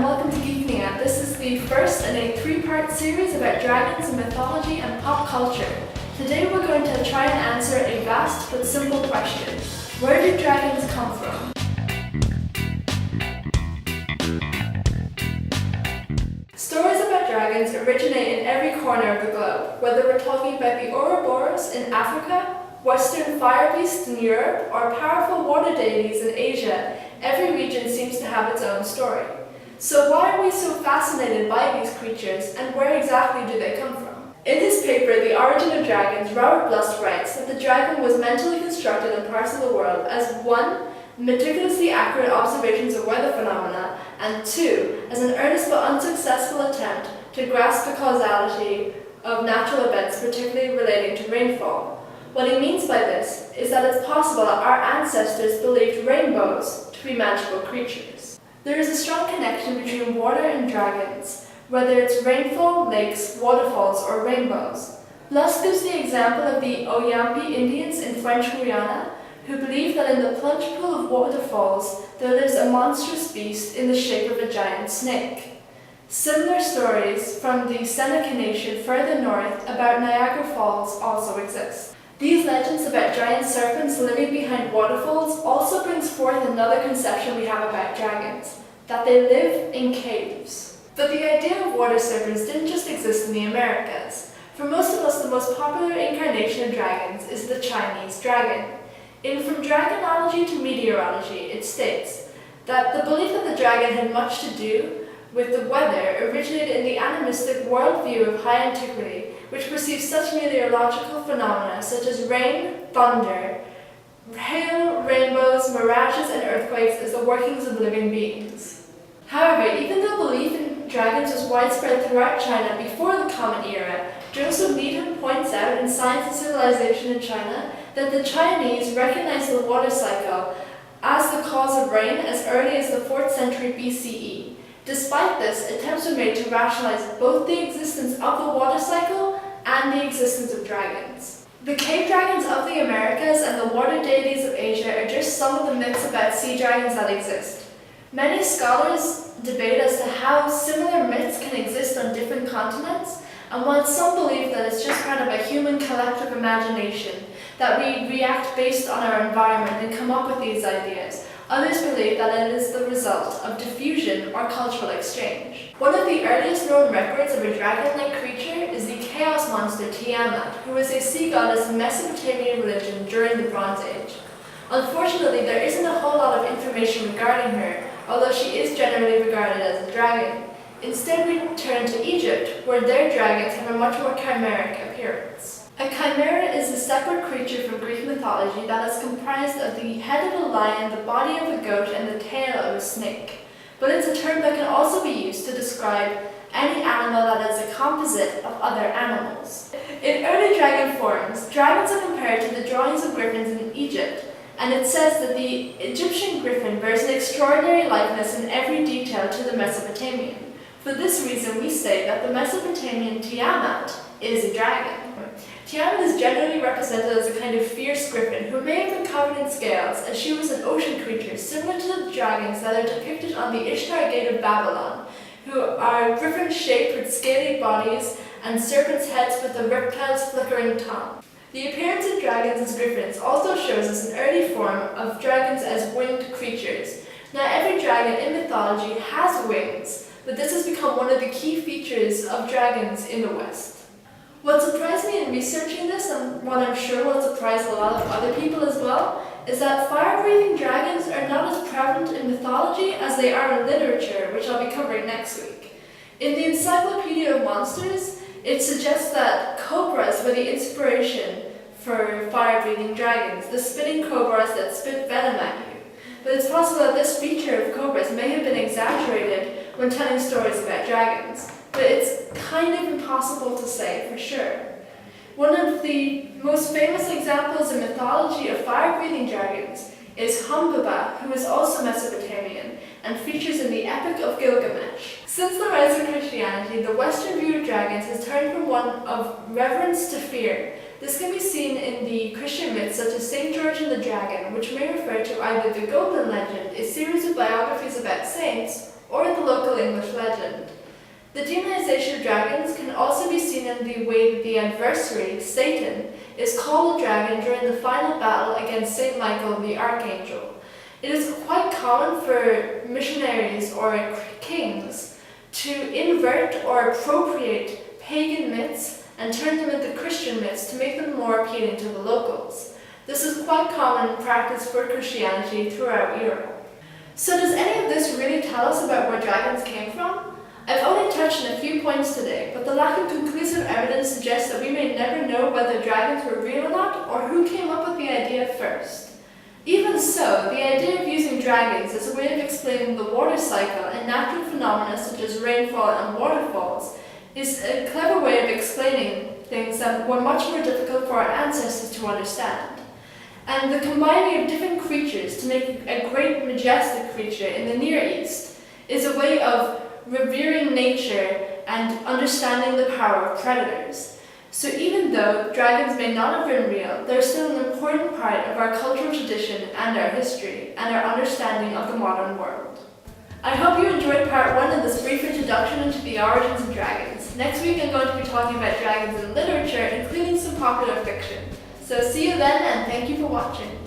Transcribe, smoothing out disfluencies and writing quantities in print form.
and welcome to Geeknia. This is the first in a three-part series about dragons and mythology and pop culture. Today we're going to try and answer a vast but simple question. Where do dragons come from? Stories about dragons originate in every corner of the globe, whether we're talking about the Ouroboros in Africa, western fire beasts in Europe, or powerful water deities in Asia. Every region seems to have its own story. So why are we so fascinated by these creatures, and where exactly do they come from? In his paper, The Origin of Dragons, Robert Blust writes that the dragon was mentally constructed in parts of the world as 1. Meticulously accurate observations of weather phenomena, and 2. As an earnest but unsuccessful attempt to grasp the causality of natural events, particularly relating to rainfall. What he means by this is that it's possible that our ancestors believed rainbows to be magical creatures. There is a strong connection between water and dragons, whether it's rainfall, lakes, waterfalls, or rainbows. Blust gives the example of the Oyampi Indians in French Guiana, who believe that in the plunge pool of waterfalls there lives a monstrous beast in the shape of a giant snake. Similar stories from the Seneca Nation further north about Niagara Falls also exist. These legends about giant serpents living behind waterfalls also brings forth another conception we have about dragons, that they live in caves. But the idea of water serpents didn't just exist in the Americas. For most of us, the most popular incarnation of dragons is the Chinese dragon. In From Dragonology to Meteorology, it states that the belief that the dragon had much to do with the weather originated in the animistic worldview of high antiquity, which perceived such meteorological phenomena such as rain, thunder, hail, rainbows, mirages, and earthquakes as the workings of living beings. However, even though belief in dragons was widespread throughout China before the Common Era, Joseph Needham points out in Science and Civilization in China that the Chinese recognized the water cycle as the cause of rain as early as the 4th century BCE. Despite this, attempts were made to rationalize both the existence of the water cycle and the existence of dragons. The cave dragons of the Americas and the water deities of Asia are just some of the myths about sea dragons that exist. Many scholars debate as to how similar myths can exist on different continents, and while some believe that it's just part of a human collective imagination, that we react based on our environment and come up with these ideas, others believe that it is the result of diffusion or cultural exchange. One of the earliest known records of a dragon-like creature is the chaos monster Tiamat, who was a sea goddess in Mesopotamian religion during the Bronze Age. Unfortunately, there isn't a whole lot of information regarding her, although she is generally regarded as a dragon. Instead, we turn to Egypt, where their dragons have a much more chimeric appearance. A chimera is a separate creature from Greek mythology that is comprised of the head of a lion, the body of a goat, and the tail of a snake. But it's a term that can also be used to describe any animal that is a composite of other animals. In early dragon forms, dragons are compared to the drawings of griffins in Egypt, and it says that the Egyptian griffin bears an extraordinary likeness in every detail to the Mesopotamian. For this reason, we say that the Mesopotamian Tiamat is a dragon. Tiamat is generally represented as a kind of fierce griffin who may have been covered in scales, as she was an ocean creature similar to the dragons that are depicted on the Ishtar Gate of Babylon, who are griffin-shaped with scaly bodies and serpents' heads with the reptile's flickering tongue. The appearance of dragons as griffins also shows us an early form of dragons as winged creatures. Now, every dragon in mythology has wings, but this has become one of the key features of dragons in the West. What surprised me in researching this, and what I'm sure will surprise a lot of other people as well, is that fire-breathing dragons are not as prevalent in mythology as they are in literature, which I'll be covering next week. In the Encyclopedia of Monsters, it suggests that cobras were the inspiration for fire-breathing dragons, the spitting cobras that spit venom at you. But it's possible that this feature of cobras may have been exaggerated when telling stories about dragons. But it's kind of impossible to say for sure. One of the most famous examples in mythology of fire-breathing dragons is Humbaba, who is also Mesopotamian and features in the Epic of Gilgamesh. Since the rise of Christianity, the Western view of dragons has turned from one of reverence to fear. This can be seen in the Christian myths such as St. George and the Dragon, which may refer to either the Golden Legend, a series of biographies about saints, or the local English legend. The demonization of dragons can also be seen in the way that the adversary, Satan, is called a dragon during the final battle against Saint Michael the Archangel. It is quite common for missionaries or kings to invert or appropriate pagan myths and turn them into Christian myths to make them more appealing to the locals. This is quite common practice for Christianity throughout Europe. So does any of this really tell us about where dragons came from? I've only touched on a few points today, but the lack of conclusive evidence suggests that we may never know whether dragons were real or not, or who came up with the idea first. Even so, the idea of using dragons as a way of explaining the water cycle and natural phenomena such as rainfall and waterfalls is a clever way of explaining things that were much more difficult for our ancestors to understand. And the combining of different creatures to make a great majestic creature in the Near East is a way of revering nature and understanding the power of predators. So even though dragons may not have been real, they're still an important part of our cultural tradition and our history and our understanding of the modern world. I hope you enjoyed part 1 of this brief introduction into the origins of dragons. Next week I'm going to be talking about dragons in literature, including some popular fiction. So see you then, and thank you for watching.